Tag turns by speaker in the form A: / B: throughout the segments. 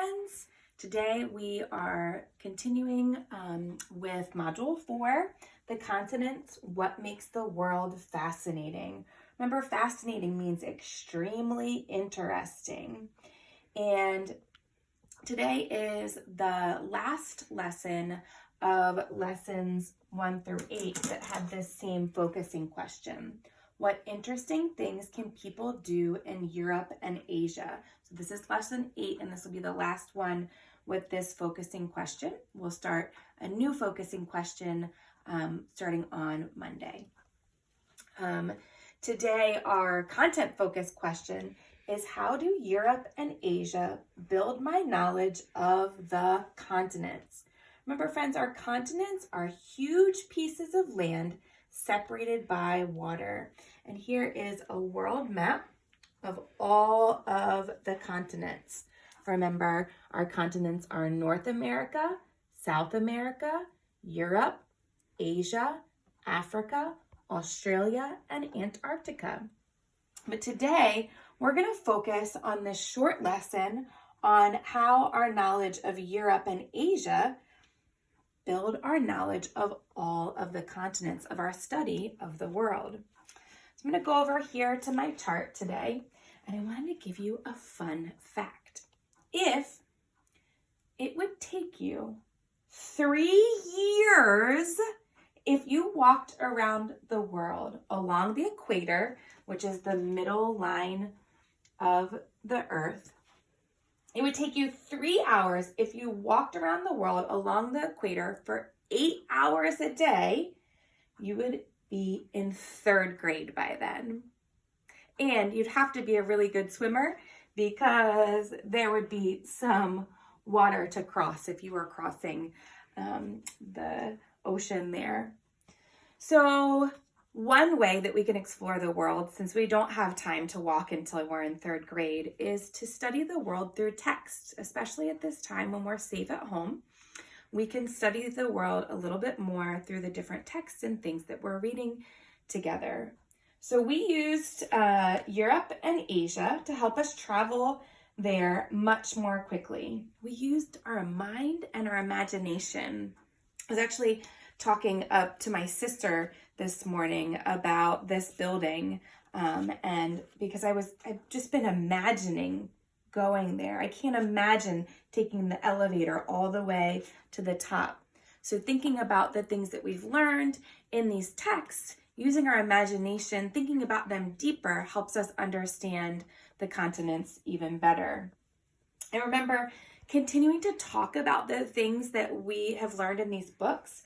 A: friends. Today we are continuing with Module 4, the continents, what makes the world fascinating. Remember, fascinating means extremely interesting. And today is the last lesson of lessons 1 through 8 that had this same focusing question. What interesting things can people do in Europe and Asia? So this is lesson 8, and this will be the last one with this focusing question. We'll start a new focusing question starting on Monday. Today, our content focused question is, how do Europe and Asia build my knowledge of the continents? Remember, friends, our continents are huge pieces of land separated by water. And here is a world map of all of the continents. Remember, our continents are North America, South America, Europe, Asia, Africa, Australia, and Antarctica. But today, we're going to focus on this short lesson on how our knowledge of Europe and Asia build our knowledge of all of the continents, of our study of the world. So I'm going to go over here to my chart today, and I wanted to give you a fun fact. If it would take you 3 years if you walked around the world along the equator, which is the middle line of the earth, it would take you 3 hours if you walked around the world along the equator for 8 hours a day. You would be in 3rd grade by then. And you'd have to be a really good swimmer because there would be some water to cross if you were crossing the ocean there. So one way that we can explore the world, since we don't have time to walk until we're in 3rd grade, is to study the world through text, especially at this time when we're safe at home. We can study the world a little bit more through the different texts and things that we're reading together. So we used Europe and Asia to help us travel there much more quickly. We used our mind and our imagination. I was actually talking up to my sister this morning about this building, and because I've just been imagining going there. I can't imagine taking the elevator all the way to the top. So thinking about the things that we've learned in these texts, using our imagination, thinking about them deeper, helps us understand the continents even better. And remember, continuing to talk about the things that we have learned in these books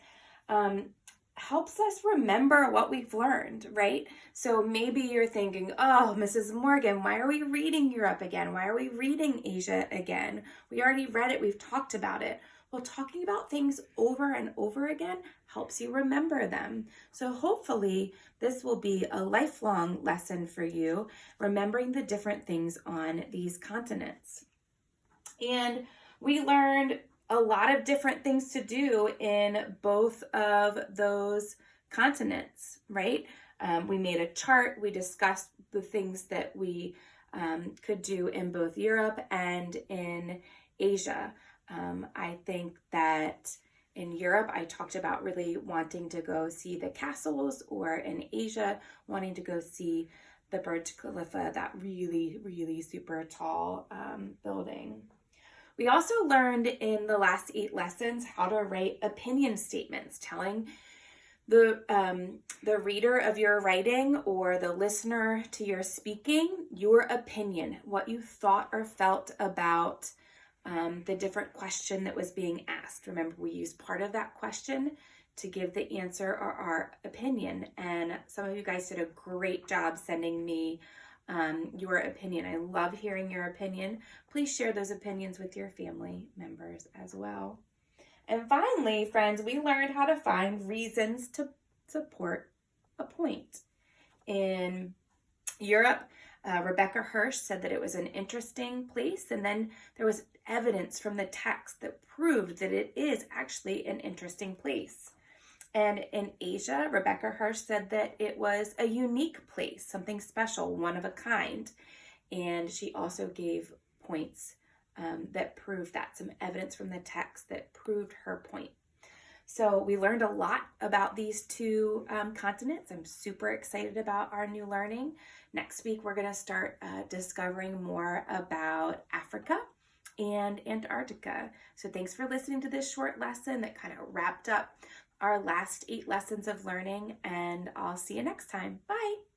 A: helps us remember what we've learned, right? So maybe you're thinking, oh, Mrs. Morgan, why are we reading Europe again? Why are we reading Asia again? We already read it. We've talked about it. Well, talking about things over and over again helps you remember them. So hopefully this will be a lifelong lesson for you, remembering the different things on these continents. And we learned a lot of different things to do in both of those continents, right? We made a chart. We discussed the things that we could do in both Europe and in Asia. I think that in Europe, I talked about really wanting to go see the castles, or in Asia, wanting to go see the Burj Khalifa, that really, really super tall building. We also learned in the last 8 lessons how to write opinion statements, telling the reader of your writing or the listener to your speaking your opinion, what you thought or felt about the different question that was being asked. Remember, we used part of that question to give the answer or our opinion. And some of you guys did a great job sending me your opinion. I love hearing your opinion. Please share those opinions with your family members as well. And finally, friends, we learned how to find reasons to support a point. In Europe, Rebecca Hirsch said that it was an interesting place, and then there was evidence from the text that proved that it is actually an interesting place. And in Asia, Rebecca Hirsch said that it was a unique place, something special, one of a kind. And she also gave points that proof that, some evidence from the text that proved her point. So we learned a lot about these two continents. I'm super excited about our new learning. Next week, we're going to start discovering more about Africa and Antarctica. So thanks for listening to this short lesson that kind of wrapped up our last 8 lessons of learning, and I'll see you next time. Bye.